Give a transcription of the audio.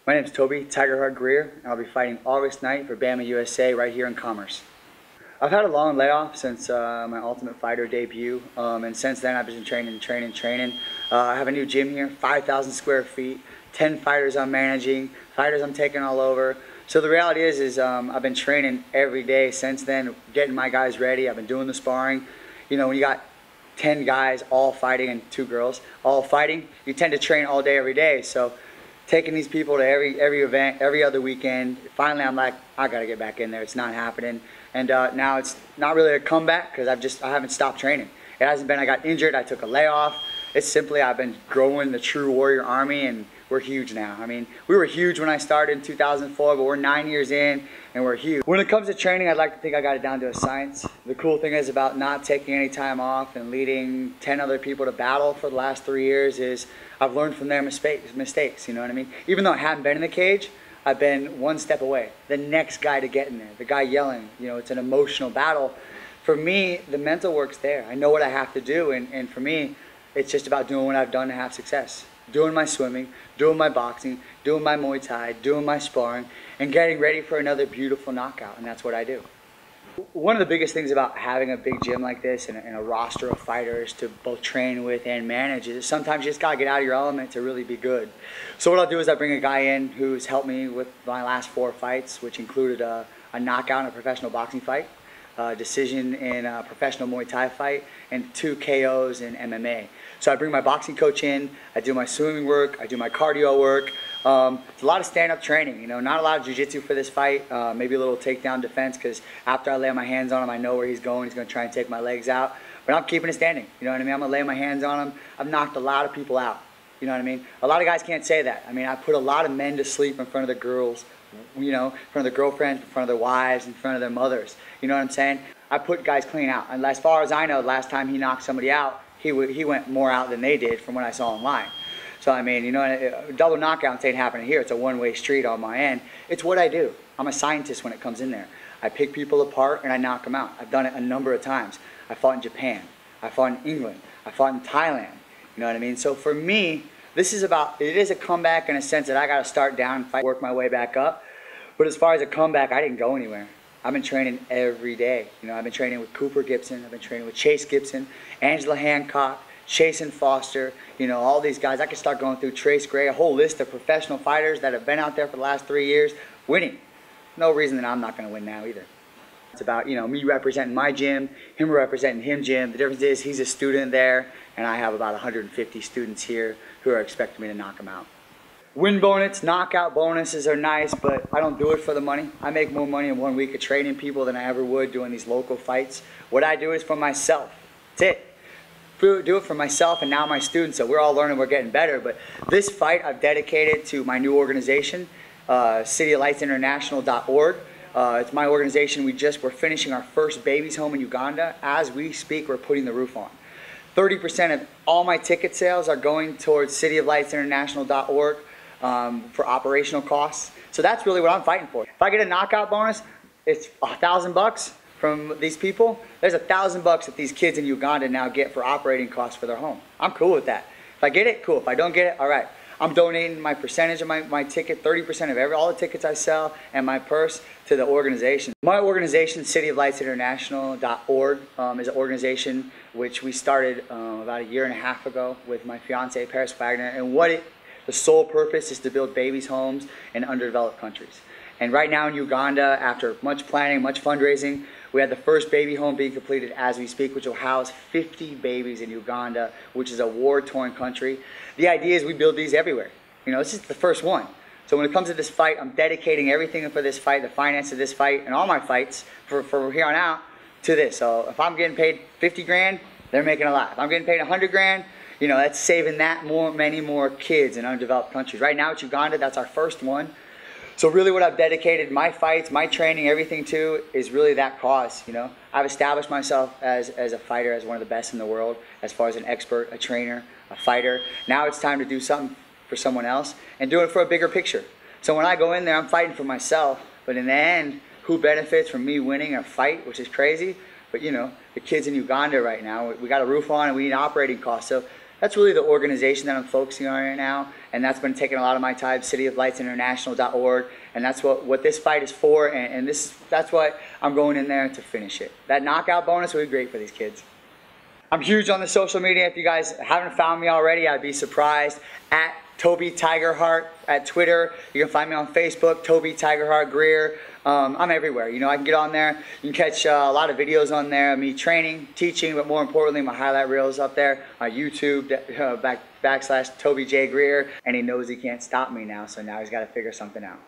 My name is Toby Tigerheart Grear, and I'll be fighting August 9th for BAMMA USA right here in Commerce. I've had a long layoff since my Ultimate Fighter debut, and since then I've been training. I have a new gym here, 5,000 square feet, 10 fighters I'm managing, fighters I'm taking all over. So the reality is I've been training every day since then, getting my guys ready. I've been doing the sparring. You know, when you got 10 guys all fighting and 2 girls all fighting, you tend to train all day every day. So taking these people to every event, every other weekend, finally I'm like, I gotta get back in there. It's not happening. And now it's not really a comeback because I haven't stopped training. It hasn't been I got injured, I took a layoff. It's simply I've been growing the True Warrior Army, and we're huge now. I mean, we were huge when I started in 2004, but we're 9 years in and we're huge. When it comes to training, I'd like to think I got it down to a science. The cool thing is about not taking any time off and leading 10 other people to battle for the last 3 years is I've learned from their mistakes, you know what I mean? Even though I haven't been in the cage, I've been one step away. The next guy to get in there, the guy yelling, you know, it's an emotional battle. For me, the mental work's there. I know what I have to do, and for me, it's just about doing what I've done to have success. Doing my swimming, doing my boxing, doing my Muay Thai, doing my sparring, and getting ready for another beautiful knockout, and that's what I do. One of the biggest things about having a big gym like this and a roster of fighters to both train with and manage is sometimes you just gotta get out of your element to really be good. So what I'll do is I bring a guy in who's helped me with my last 4 fights, which included a knockout in a professional boxing fight, a decision in a professional Muay Thai fight, and 2 KOs in MMA. So I bring my boxing coach in, I do my swimming work, I do my cardio work. It's a lot of stand-up training, you know, not a lot of jiu-jitsu for this fight, maybe a little takedown defense because after I lay my hands on him, I know where he's going. He's going to try and take my legs out, but I'm keeping it standing, you know what I mean? I'm going to lay my hands on him. I've knocked a lot of people out, you know what I mean? A lot of guys can't say that. I mean, I put a lot of men to sleep in front of the girls, you know, in front of their girlfriends, in front of their wives, in front of their mothers, you know what I'm saying? I put guys clean out, and as far as I know, the last time he knocked somebody out, he went more out than they did from what I saw online. So I mean, you know, double knockouts ain't happening here. It's a one-way street on my end. It's what I do. I'm a scientist when it comes in there. I pick people apart and I knock them out. I've done it a number of times. I fought in Japan. I fought in England. I fought in Thailand. You know what I mean? So for me, this is about, it is a comeback in a sense that I got to start down and fight, work my way back up. But as far as a comeback, I didn't go anywhere. I've been training every day. You know, I've been training with Cooper Gibson. I've been training with Chase Gibson, Angela Hancock, Chasen Foster, you know, all these guys. I could start going through Trace Gray, a whole list of professional fighters that have been out there for the last 3 years winning. No reason that I'm not going to win now either. It's about, you know, me representing my gym, him representing his gym. The difference is he's a student there, and I have about 150 students here who are expecting me to knock them out. Win bonus, knockout bonuses are nice, but I don't do it for the money. I make more money in 1 week of training people than I ever would doing these local fights. What I do is for myself. That's it. Do it for myself and now my students. So we're all learning, we're getting better. But this fight I've dedicated to my new organization, cityoflightsinternational.org. It's my organization. We're finishing our first babies home in Uganda. As we speak, we're putting the roof on. 30% of all my ticket sales are going towards cityoflightsinternational.org. For operational costs. So that's really what I'm fighting for. If I get a knockout bonus, it's $1,000 from these people. There's $1,000 that these kids in Uganda now get for operating costs for their home. I'm cool with that. If I get it, cool. If I don't get it, all right. I'm donating my percentage of my ticket, 30% of all the tickets I sell and my purse to the organization. My organization, cityoflightsinternational.org, is an organization which we started about 1.5 years ago with my fiance, Paris Wagner, and the sole purpose is to build babies' homes in underdeveloped countries. And right now in Uganda, after much planning, much fundraising, we had the first baby home being completed as we speak, which will house 50 babies in Uganda, which is a war-torn country. The idea is we build these everywhere. You know, this is the first one. So when it comes to this fight, I'm dedicating everything for this fight, the finance of this fight, and all my fights for here on out to this. So if I'm getting paid 50 grand, they're making a lot. If I'm getting paid 100 grand, you know, that's saving many more kids in undeveloped countries. Right now it's Uganda, that's our first one. So really what I've dedicated my fights, my training, everything to is really that cause, you know. I've established myself as a fighter, as one of the best in the world, as far as an expert, a trainer, a fighter. Now it's time to do something for someone else and do it for a bigger picture. So when I go in there, I'm fighting for myself, but in the end, who benefits from me winning a fight, which is crazy, but you know, the kids in Uganda right now, we got a roof on and we need operating costs. So That's really the organization that I'm focusing on right now, and that's been taking a lot of my time, cityoflightsinternational.org, and that's what this fight is for, and that's what I'm going in there to finish it. That knockout bonus would be great for these kids. I'm huge on the social media. If you guys haven't found me already, I'd be surprised. At Toby Tigerheart at Twitter. You can find me on Facebook, Toby Tigerheart Grear. I'm everywhere. You know, I can get on there. You can catch a lot of videos on there of me training, teaching, but more importantly, my highlight reels up there on YouTube, /Toby J Grear. And he knows he can't stop me now, so now he's got to figure something out.